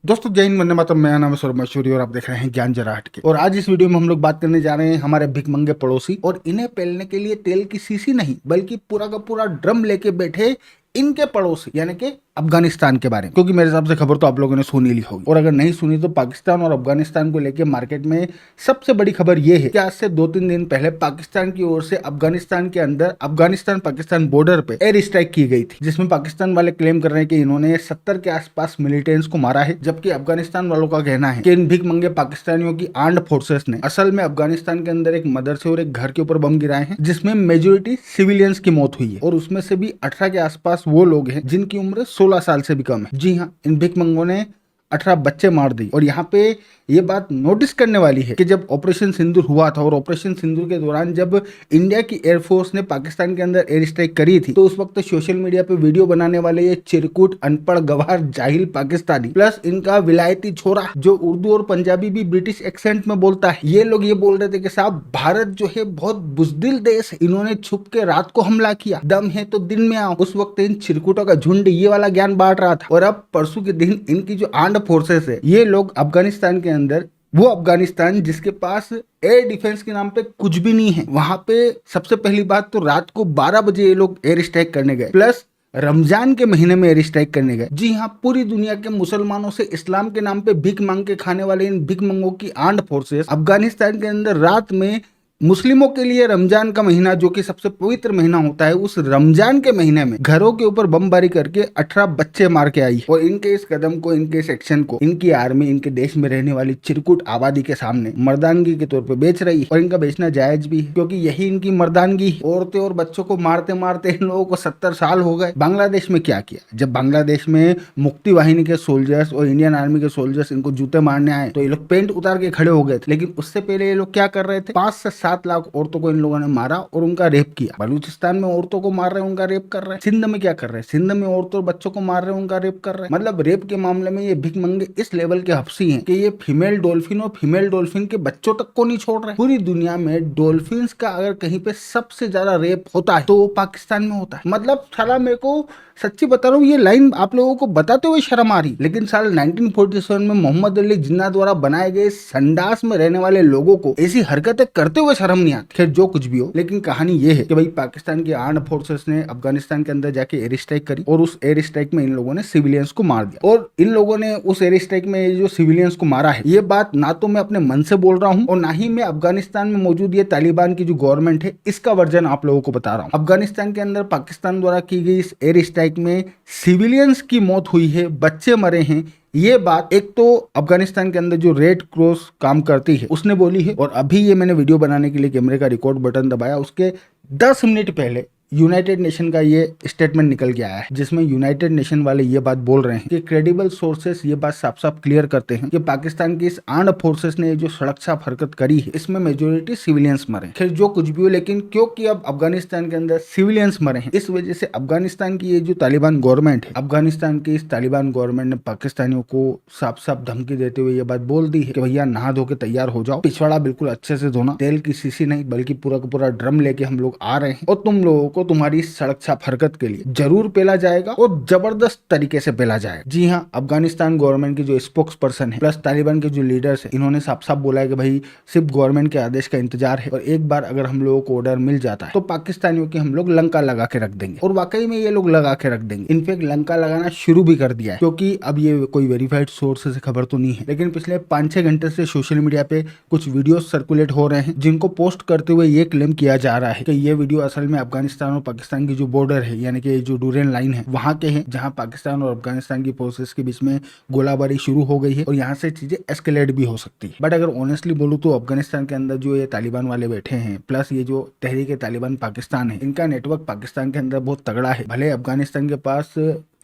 दोस्तों जय हिंद, वंदे मातरम। मेरा नाम है सौरभ मशहूरी और आप देख रहे हैं ज्ञान जरा हटके। और आज इस वीडियो में हम लोग बात करने जा रहे हैं हमारे भिखमंगे पड़ोसी और इन्हें पेलने के लिए तेल की शीशी नहीं बल्कि पूरा का पूरा ड्रम लेके बैठे इनके पड़ोसी यानी कि अफगानिस्तान के बारे में। क्योंकि मेरे हिसाब से खबर तो आप लोगों ने सुनी ली होगी, और अगर नहीं सुनी तो पाकिस्तान और अफगानिस्तान को लेकर मार्केट में सबसे बड़ी खबर यह है कि आज से 2-3 दिन पहले पाकिस्तान की ओर से अफगानिस्तान के अंदर अफगानिस्तान पाकिस्तान बॉर्डर पे एयर स्ट्राइक की गई थी, जिसमें पाकिस्तान वाले क्लेम कर रहे हैं कि इन्होंने 70 के आसपास मिलिटेंट्स को मारा है, जबकि अफगानिस्तान वालों का कहना है कि इन भिखमंगे पाकिस्तानियों की आर्म्ड फोर्सेस ने असल में अफगानिस्तान के अंदर एक मदरसे और एक घर के ऊपर बम गिराए हैं, जिसमें मेजोरिटी सिविलियंस की मौत हुई है और उसमें से भी 18 के आसपास वो लोग हैं जिनकी उम्र 16 साल से भी कम है। जी हाँ, इन भिखमंगों ने 18 बच्चे मार दी। और यहाँ पे ये बात नोटिस करने वाली है कि जब ऑपरेशन सिंदूर हुआ था और ऑपरेशन सिंदूर के दौरान जब इंडिया की एयरफोर्स ने पाकिस्तान के अंदर एयर स्ट्राइक करी थी, तो उस वक्त सोशल मीडिया पे वीडियो बनाने वाले ये चिरकुट अनपढ़ गवार जाहिल पाकिस्तानी प्लस इनका विलायती छोरा जो उर्दू और पंजाबी भी ब्रिटिश एक्सेंट में बोलता है, ये लोग ये बोल रहे थे कि साहब भारत जो है बहुत बुजदिल देश है, इन्होंने छुप के रात को हमला किया, दम है तो दिन में आओ। उस वक्त इन चिरकुटों का झुंड ये वाला ज्ञान बांट रहा था। और अब परसों के दिन इनकी जो आर्म्ड फोर्सेस है, ये लोग अफगानिस्तान के अंदर, वो अफगानिस्तान जिसके पास एयर डिफेंस के नाम पे कुछ भी नहीं है, वहां पे सबसे पहली बात तो रात को 12 बजे ये लोग एयर स्ट्राइक करने गए, प्लस रमजान के महीने में एयर स्ट्राइक करने गए। जी हाँ, पूरी दुनिया के मुसलमानों से इस्लाम के नाम पे भीख मांग के खाने वाले इन भीख मंगों की आर्म्ड फोर्सेस अफगानिस्तान के अंदर रात में मुस्लिमों के लिए रमजान का महीना जो कि सबसे पवित्र महीना होता है, उस रमजान के महीने में घरों के ऊपर बमबारी करके 18 बच्चे मार के आई। और इनके इस कदम को, इनके इस एक्शन को इनकी आर्मी इनके देश में रहने वाली चिरकुट आबादी के सामने मर्दानगी के तौर पर बेच रही है। और इनका बेचना जायज भी है, क्योंकि यही इनकी मर्दानगी है। औरतें और बच्चों को मारते मारते इन लोगों को 70 साल हो गए। बांग्लादेश में क्या किया, जब बांग्लादेश में मुक्ति वाहिनी के सोल्जर्स और इंडियन आर्मी के सोल्जर्स इनको जूते मारने आए तो ये लोग पेंट उतार के खड़े हो गए थे। लेकिन उससे पहले ये लोग क्या कर रहे थे, 5 से 7 लाख औरतों को इन लोगों ने मारा और उनका रेप किया। बलूचिस्तान में औरतों को मार रहे हैं, उनका रेप कर रहे हैं। सिंध में क्या कर रहे हैं, सिंध में औरतों और बच्चों को मार रहे हैं, उनका रेप कर रहे हैं। मतलब रेप के मामले में ये भिखमंगे इस लेवल के हफ्सी हैं कि ये फीमेल डॉल्फिन और फीमेल डॉल्फिन के बच्चों तक को नहीं छोड़ रहे। पूरी दुनिया में डॉल्फिन का अगर कहीं पे सबसे ज्यादा रेप होता है तो वो पाकिस्तान में होता है। मतलब साला, मेरे को सच्ची बता रहा हूँ, ये लाइन आप लोगों को बताते हुए शर्म आ रही, लेकिन साल 1947 में मोहम्मद अली जिन्ना द्वारा बनाए गए संडास में रहने वाले लोगों को ऐसी हरकतें करते हुए शर्म नहीं आती। खैर जो कुछ भी हो, लेकिन कहानी ये है कि भाई पाकिस्तान की आर्म्ड फोर्सेस ने अफगानिस्तान के अंदर जाके एयर स्ट्राइक करी और उस एयर स्ट्राइक में इन लोगों ने सिविलियंस को मार दिया। और इन लोगों ने उस एयर स्ट्राइक में जो सिविलियंस को मारा है, ये बात ना तो मैं अपने मन से बोल रहा हूँ और ना ही मैं अफगानिस्तान में मौजूद ये तालिबान की जो गवर्नमेंट है इसका वर्जन आप लोगों को बता रहा हूँ। अफगानिस्तान के अंदर पाकिस्तान द्वारा की गई इस एयर स्ट्राइक में सिविलियंस की मौत हुई है, बच्चे मरे हैं। ये बात एक तो अफगानिस्तान के अंदर जो रेड क्रॉस काम करती है उसने बोली है, और अभी ये मैंने वीडियो बनाने के लिए कैमरे का रिकॉर्ड बटन दबाया, उसके 10 मिनट पहले यूनाइटेड नेशन का ये स्टेटमेंट निकल के आया है, जिसमें यूनाइटेड नेशन वाले ये बात बोल रहे हैं कि क्रेडिबल सोर्सेस ये बात साफ साफ क्लियर करते हैं कि पाकिस्तान की इस आर्म्ड फोर्सेस ने जो सड़क छाप हरकत करी है इसमें मेजोरिटी सिविलियंस मरे। खैर जो कुछ भी हो, लेकिन क्योंकि अब अफगानिस्तान के अंदर सिविलियंस मरे हैं, इस वजह से अफगानिस्तान की ये जो तालिबान गवर्नमेंट है, अफगानिस्तान की इस तालिबान गवर्नमेंट ने पाकिस्तानियों को साफ साफ धमकी देते हुए ये बात बोल दी है कि भैया नहा धो के तैयार हो जाओ, पिछवाड़ा बिल्कुल अच्छे से धोना, तेल की शीशी नहीं बल्कि पूरा का पूरा ड्रम लेके हम लोग आ रहे हैं और तुम लोगों को तुम्हारी सड़क छाप हरकत के लिए जरूर पेला जाएगा और जबरदस्त तरीके से पेला जाएगा। जी हाँ, अफगानिस्तान गवर्नमेंट की जो स्पोक्स पर्सन है प्लस तालिबान के जो लीडर्स है, इन्होंने साफ साफ बोला है कि भाई सिर्फ गवर्नमेंट के आदेश का इंतजार है और एक बार अगर हम लोगों को ऑर्डर मिल जाता है तो पाकिस्तानियों की हम लोग लंका लगा के रख देंगे। और वाकई में ये लोग लगा के रख देंगे, इनफेक्ट लंका लगाना शुरू भी कर दिया है। क्योंकि अब ये कोई वेरीफाइड सोर्स से खबर तो नहीं है, लेकिन पिछले 5-6 घंटे से सोशल मीडिया पे कुछ वीडियो सर्कुलेट हो रहे हैं जिनको पोस्ट करते हुए ये क्लेम किया जा रहा है कि ये वीडियो असल में अफगानिस्तान और पाकिस्तान की जो बॉर्डर है यानी कि जो डूरेन लाइन है वहां के हैं, जहां पाकिस्तान और अफगानिस्तान की फोर्सेस के बीच में गोलाबारी शुरू हो गई है और यहाँ से चीजें एस्केलेट भी हो सकती है। बट अगर ऑनेस्टली बोलूं तो अफगानिस्तान के अंदर जो ये तालिबान वाले बैठे हैं प्लस ये जो तहरीक तालिबान पाकिस्तान है, इनका नेटवर्क पाकिस्तान के अंदर बहुत तगड़ा है। भले अफगानिस्तान के पास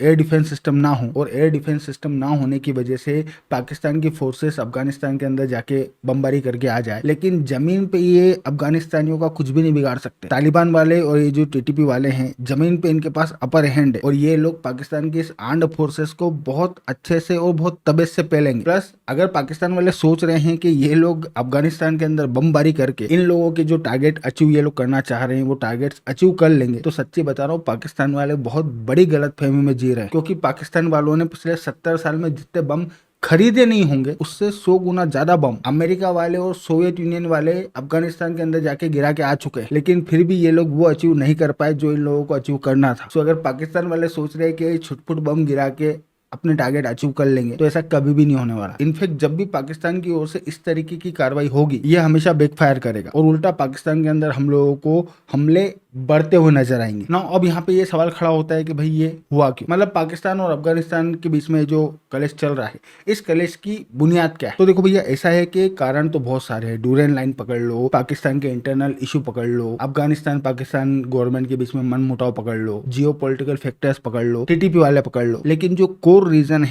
एयर डिफेंस सिस्टम ना हो और एयर डिफेंस सिस्टम ना होने की वजह से पाकिस्तान की फोर्सेस अफगानिस्तान के अंदर जाके बमबारी करके आ जाए, लेकिन जमीन पे ये अफगानिस्तानियों का कुछ भी नहीं बिगाड़ सकते। तालिबान वाले और ये जो टीटीपी वाले हैं, जमीन पे इनके पास अपर हैंड है और ये लोग पाकिस्तान की इस आर्म्ड फोर्सेस को बहुत अच्छे से और बहुत तबीयत से पेलेंगे। प्लस अगर पाकिस्तान वाले सोच रहे हैं कि ये लोग अफगानिस्तान के अंदर बमबारी करके इन लोगों के जो टारगेट अचीव ये लोग करना चाह रहे हैं वो टारगेट्स अचीव कर लेंगे, तो सच्ची बता रहा हूँ पाकिस्तान वाले बहुत बड़ी गलत फहमी में जी रहे हैं। क्योंकि पाकिस्तान वालों ने पिछले 70 साल में जितने बम खरीदे नहीं होंगे उससे 100 गुना ज्यादा बम अमेरिका वाले और सोवियत यूनियन वाले अफगानिस्तान के अंदर जाके गिरा के आ चुके हैं, लेकिन फिर भी ये लोग वो अचीव नहीं कर पाए जो इन लोगों को अचीव करना था। सो अगर पाकिस्तान वाले सोच रहे हैं कि छुटपुट बम गिरा के अपने टारगेट अचीव कर लेंगे तो ऐसा कभी भी नहीं होने वाला। इनफैक्ट जब भी पाकिस्तान की ओर से इस तरीके की कार्रवाई होगी ये हमेशा बैकफायर करेगा और उल्टा पाकिस्तान के अंदर हम लोगों को हमले बढ़ते हुए नजर आएंगे ना। अब यहाँ पे ये सवाल खड़ा होता है कि भाई ये हुआ क्यों, मतलब पाकिस्तान और अफगानिस्तान के बीच में जो कलेश चल रहा है इस कलेश की बुनियाद क्या है। तो देखो भैया ऐसा है कि कारण तो बहुत सारे हैं। ड्यूरेन लाइन पकड़ लो, पाकिस्तान के इंटरनल इशू पकड़ लो, अफगानिस्तान पाकिस्तान गवर्नमेंट के बीच में मनमुटाव पकड़ लो, जियो पॉलिटिकल फैक्टर्स पकड़ लो, टीटीपी वाले पकड़ लो, लेकिन जो कोर रीजन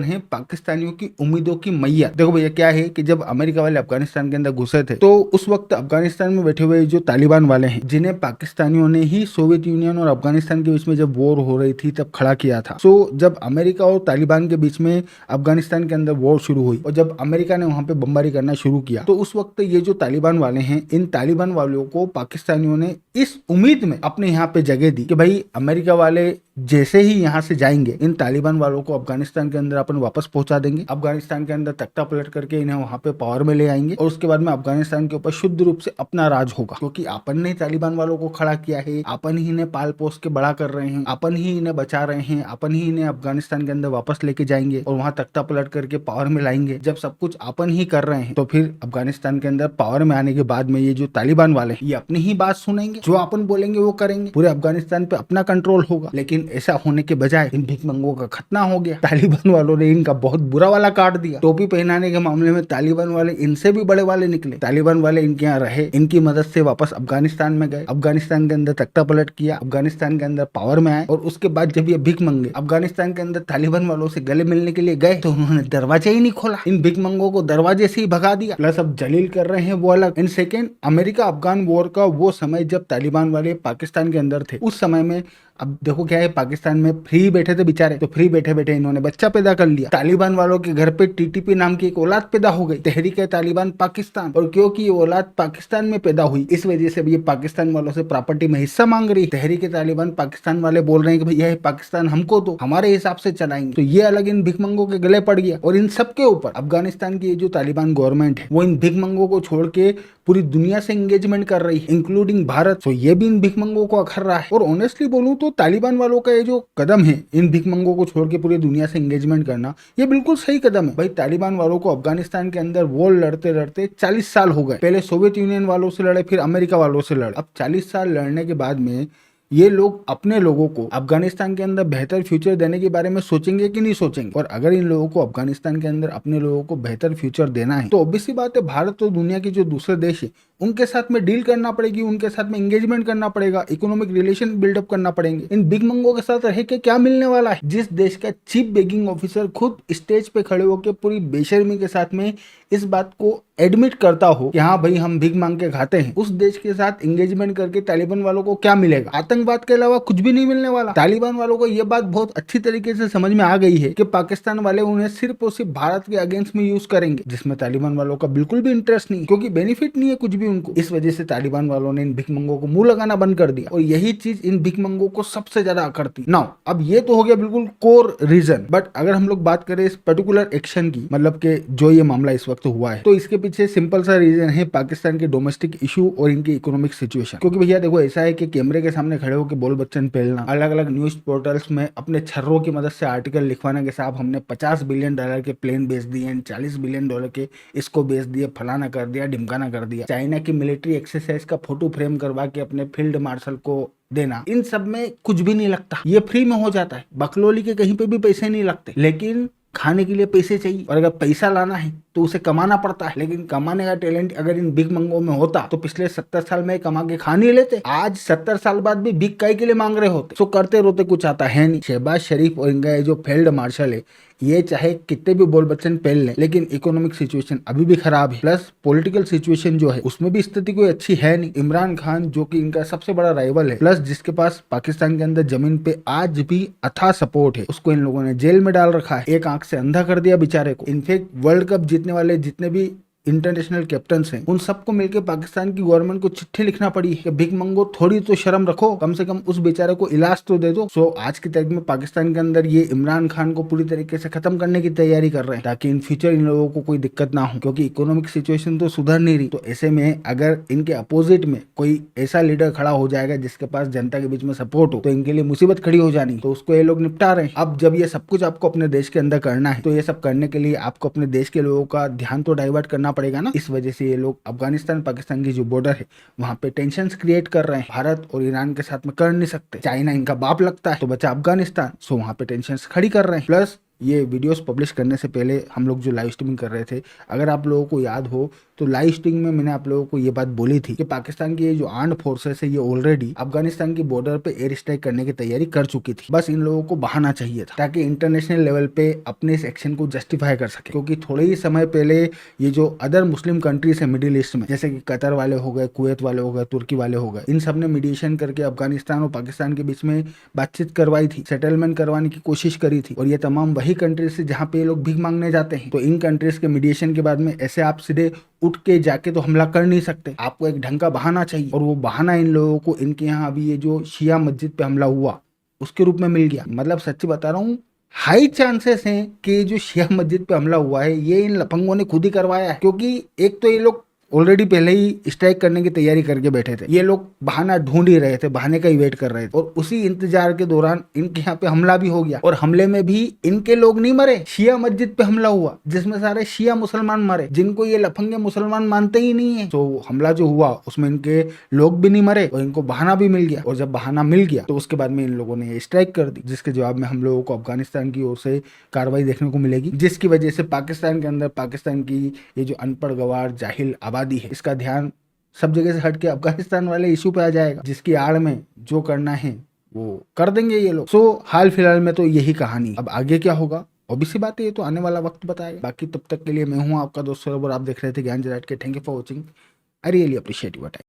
है पाकिस्तानियों की उम्मीदों की मैया। देखो भैया क्या है कि जब अमेरिका वाले अफगानिस्तान के अंदर घुसे थे तो उस वक्त अफगानिस्तान में बैठे हुए जो तालिबान वाले हैं जिन्हें पाकिस्तानियों ने ही सोवियत यूनियन और अफगानिस्तान के बीच में जब वॉर हो रही थी तब खड़ा किया था। सो जब अमेरिका और तालिबान के बीच में अफगानिस्तान के अंदर वॉर शुरू हुई और जब अमेरिका ने वहां पे बमबारी करना शुरू किया तो उस वक्त ये जो तालिबान वाले हैं इन तालिबान वालों को पाकिस्तानियों ने इस उम्मीद में अपने यहाँ पे जगह दी कि भाई अमेरिका वाले जैसे ही यहाँ से जाएंगे इन तालिबान वालों को अफगानिस्तान के अंदर अपन वापस पहुंचा देंगे, अफगानिस्तान के अंदर तख्ता पलट करके इन्हें वहां पे पावर में ले आएंगे और उसके बाद में अफगानिस्तान के ऊपर शुद्ध रूप से अपना राज होगा। क्योंकि अपन ने तालिबान वालों को खड़ा किया है, अपन ही इन्हें पाल पोस के बड़ा कर रहे हैं, अपन ही इन्हें बचा रहे हैं, अपन ही इन्हें अफगानिस्तान के अंदर वापस लेके जाएंगे और वहां तख्ता पलट करके पावर में लाएंगे। जब सब कुछ अपन ही कर रहे हैं तो फिर अफगानिस्तान के अंदर पावर में आने के बाद में ये जो तालिबान वाले ये अपनी ही बात सुनेंगे, जो अपन बोलेंगे वो करेंगे, पूरे अफगानिस्तान पे अपना कंट्रोल होगा। लेकिन ऐसा होने के बजाय इन भिखमंगों का खतना हो गया। तालिबान वालों ने इनका बहुत बुरा वाला काट दिया। टोपी पहनाने के मामले में तालिबान वाले इनसे भी बड़े वाले निकले। तालिबान वाले इनके यहाँ रहे, इनकी मदद से वापस अफगानिस्तान में गए, अफगानिस्तान के अंदर तख्ता पलट किया, अफगानिस्तान के अंदर पावर में आए और उसके बाद जब ये भीख मंगे अफगानिस्तान के अंदर तालिबान वालों से गले मिलने के लिए गए तो उन्होंने दरवाजा ही नहीं खोला, इन भीख मंगों को दरवाजे से ही भगा दिया। प्लस अब जलील कर रहे हैं वो अलग। In second America Afghan war का वो समय जब तालिबान वाले पाकिस्तान के अंदर थे उस समय में अब देखो क्या है, पाकिस्तान में फ्री बैठे थे बेचारे, तो फ्री बैठे बैठे इन्होंने बच्चा पैदा कर लिया। तालिबान वालों के घर पे टीटीपी नाम की एक औलाद पैदा हो गई, तहरीक तालिबान पाकिस्तान। और क्योंकि ये औलाद पाकिस्तान में पैदा हुई इस वजह से ये पाकिस्तान वालों से प्रॉपर्टी में हिस्सा मांग रही। तहरीक तालिबान पाकिस्तान वाले बोल रहे हैं कि भाई यह पाकिस्तान हमको दो, हमारे हिसाब से चलाएंगे। तो ये अलग इन भिखमंगों के गले पड़ गया। और इन सबके ऊपर अफगानिस्तान की जो तालिबान गवर्नमेंट है वो इन भिखमंगों को छोड़ के पूरी दुनिया से एंगेजमेंट कर रही है, इंक्लूडिंग भारत। तो ये भी इन भिखमंगों को अखर रहा है। और ऑनेस्टली बोलूं तो तालिबान वालों का ये जो कदम है इन भिखमंगों को छोड़ के पूरी दुनिया से एंगेजमेंट करना, ये बिल्कुल सही कदम है। भाई तालिबान वालों को अफगानिस्तान के अंदर वॉर लड़ते लड़ते 40 साल हो गए। पहले सोवियत यूनियन वालों से लड़े, फिर अमेरिका वालों से लड़े। अब 40 साल लड़ने के बाद में ये लोग अपने लोगों को अफगानिस्तान के अंदर बेहतर फ्यूचर देने के बारे में सोचेंगे कि नहीं सोचेंगे। और अगर इन लोगों को अफगानिस्तान के अंदर अपने लोगों को बेहतर फ्यूचर देना है तो ऑब्वियसली बात है भारत और दुनिया के जो दूसरे देश है उनके साथ में डील करना पड़ेगी, उनके साथ में एंगेजमेंट करना पड़ेगा, इकोनॉमिक रिलेशन बिल्डअप करना पड़ेंगे। इन बिग मंगों के साथ रह के क्या मिलने वाला है? जिस देश का चीफ बेगिंग ऑफिसर खुद स्टेज पे खड़े होकर पूरी बेशर्मी के साथ में इस बात को एडमिट करता हो कि हाँ भाई हम भीख मांग के खाते हैं, उस देश के साथ एंगेजमेंट करके तालिबान वालों को क्या मिलेगा? आतंकवाद के अलावा कुछ भी नहीं मिलने वाला। तालिबान वालों को यह बात बहुत अच्छी तरीके से समझ में आ गई है कि पाकिस्तान वाले उन्हें सिर्फ और सिर्फ भारत के अगेंस्ट में यूज करेंगे, जिसमें तालिबान वालों का बिल्कुल भी इंटरेस्ट नहीं, क्योंकि बेनिफिट नहीं है कुछ भी उनको। इस वजह से तालिबान वालों ने इन भिखमंगों को मुंह लगाना बंद कर दिया और यही चीज इन भिखमंगों को सबसे ज्यादा अकड़ती। नाउ अब ये तो हो गया बिल्कुल कोर रीजन, बट अगर हम लोग बात करें इस पर्टिकुलर एक्शन की, मतलब कि जो ये मामला इस वक्त हुआ है, तो इसके पीछे सिंपल सा रीजन है पाकिस्तान के डोमेस्टिक इशू और इनकी इकोनॉमिक सिचुएशन। क्योंकि भैया देखो ऐसा है कि कैमरे के सामने खड़े होकर बोल बच्चन पेलना, अलग अलग न्यूज पोर्टल्स में अपने छर्रों की मदद से आर्टिकल लिखवाना कि साहब हमने $50 बिलियन के प्लेन बेच दिए, $40 बिलियन के इसको बेच दिए, फलाना कर दिया, ढिमकाना कर दिया, चाइना की मिलिट्री एक्सरसाइज का फोटो फ्रेम करवा के अपने फील्ड मार्शल को देना, इन सब में कुछ भी नहीं लगता, ये फ्री में हो जाता है। बकलोली के कहीं पे भी पैसे नहीं लगते, लेकिन खाने के लिए पैसे चाहिए और अगर पैसा लाना है तो उसे कमाना पड़ता है। लेकिन कमाने का टैलेंट अगर इन बिग मंगों में होता तो पिछले 70 साल में कमा के खा नहीं लेते। आज 70 साल बाद भी बिग काय के लिए मांग रहे होते, सो करते रोते कुछ आता है नहीं। शहबाज शरीफ और इनका जो फील्ड मार्शल है ये चाहे कितने भी बोल बच्चन पहल लें, लेकिन इकोनॉमिक सिचुएशन अभी भी खराब है। प्लस पॉलिटिकल सिचुएशन जो है उसमें भी स्थिति कोई अच्छी है नहीं। इमरान खान जो कि इनका सबसे बड़ा राइवल है, प्लस जिसके पास पाकिस्तान के अंदर जमीन पे आज भी अथाह सपोर्ट है, उसको इन लोगों ने जेल में डाल रखा है, एक आंख से अंधा कर दिया बेचारे को। इनफैक्ट वर्ल्ड कप जीतने वाले जितने भी इंटरनेशनल कैप्टन्स हैं, उन सबको मिलकर पाकिस्तान की गवर्नमेंट को चिट्ठी लिखना पड़ी कि भिख मंगो थोड़ी तो शर्म रखो, कम से कम उस बेचारे को इलाज तो दे दो। सो आज की तारीख में पाकिस्तान के अंदर ये इमरान खान को पूरी तरीके से खत्म करने की तैयारी कर रहे हैं ताकि इन फ्यूचर इन लोगों को कोई दिक्कत ना हो, क्योंकि इकोनॉमिक सिचुएशन तो सुधर नहीं रही। तो ऐसे में अगर इनके अपोजिट में कोई ऐसा लीडर खड़ा हो जाएगा जिसके पास जनता के बीच में सपोर्ट हो, तो इनके लिए मुसीबत खड़ी हो जानी। तो उसको ये लोग निपटा रहे हैं। अब जब ये सब कुछ आपको अपने देश के अंदर करना है, तो ये सब करने के लिए आपको अपने देश के लोगों का ध्यान तो डाइवर्ट करना पड़ेगा ना। इस वजह से ये लोग अफगानिस्तान पाकिस्तान की जो बॉर्डर है वहां पे टेंशन क्रिएट कर रहे हैं। भारत और ईरान के साथ में कर नहीं सकते, चाइना इनका बाप लगता है, तो बचा अफगानिस्तान। सो वहां पे टेंशन खड़ी कर रहे हैं। प्लस ये वीडियोस पब्लिश करने से पहले हम लोग जो लाइव स्ट्रीमिंग कर रहे थे, अगर आप लोगों को याद हो तो लाइव स्ट्रीमिंग में मैंने आप लोगों को ये बात बोली थी कि पाकिस्तान की ये जो आर्म्ड फोर्सेस है ये ऑलरेडी अफगानिस्तान की बॉर्डर पे एयर स्ट्राइक करने की तैयारी कर चुकी थी। बस इन लोगों को बहाना चाहिए था ताकि इंटरनेशनल लेवल पे अपने इस एक्शन को जस्टिफाई कर सके। क्योंकि थोड़े ही समय पहले ये जो अदर मुस्लिम कंट्रीज है मिडिल ईस्ट में, जैसे कि कतर वाले हो गए, कुवैत वाले हो गए, तुर्की वाले हो गए, इन सब ने मीडिएशन करके अफगानिस्तान और पाकिस्तान के बीच में बातचीत करवाई थी, सेटलमेंट करवाने की कोशिश करी थी। और ये तमाम वही कंट्रीज है जहाँ पे ये लोग भीख मांगने जाते हैं। तो इन कंट्रीज के मीडिएशन के बाद में ऐसे आप सीधे उठ के जाके तो हमला कर नहीं सकते, आपको एक ढंग का बहाना चाहिए। और वो बहाना इन लोगों को इनके यहाँ अभी ये जो शिया मस्जिद पे हमला हुआ उसके रूप में मिल गया। मतलब सच्ची बता रहा हूँ, हाई चांसेस हैं कि जो शिया मस्जिद पे हमला हुआ है ये इन लफंगों ने खुद ही करवाया है। क्योंकि एक तो ये लोग ऑलरेडी पहले ही स्ट्राइक करने की तैयारी करके बैठे थे, ये लोग बहाना ढूंढ ही रहे थे, बहाने का ही वेट कर रहे थे। और उसी इंतजार के दौरान इनके यहाँ पे हमला भी हो गया। और हमले में भी इनके लोग नहीं मरे, शिया मस्जिद पे हमला हुआ जिसमें सारे शिया मुसलमान मरे, जिनको ये लफंगे मुसलमान मानते ही नहीं है। तो हमला जो हुआ उसमें इनके लोग भी नहीं मरे और इनको बहाना भी मिल गया। और जब बहाना मिल गया तो उसके बाद में इन लोगों ने स्ट्राइक कर दी, जिसके जवाब में हम लोगों को अफगानिस्तान की ओर से कार्रवाई देखने को मिलेगी, जिसकी वजह से पाकिस्तान के अंदर पाकिस्तान की ये जो अनपढ़ गवार जाहिल आबादी है इसका ध्यान सब जगह से हटके अफगानिस्तान वाले इशू पे आ जाएगा, जिसकी आड़ में जो करना है वो कर देंगे ये लोग। सो हाल फिलहाल में तो यही कहानी। अब आगे क्या होगा ऑब्वियसली बात है, ये तो आने वाला वक्त बताएगा। बाकी तब तक के लिए मैं हूं आपका दोस्त सौरभ और आप देख रहे थे ज्ञान जराट के। Thank you for watching, I really appreciate your time.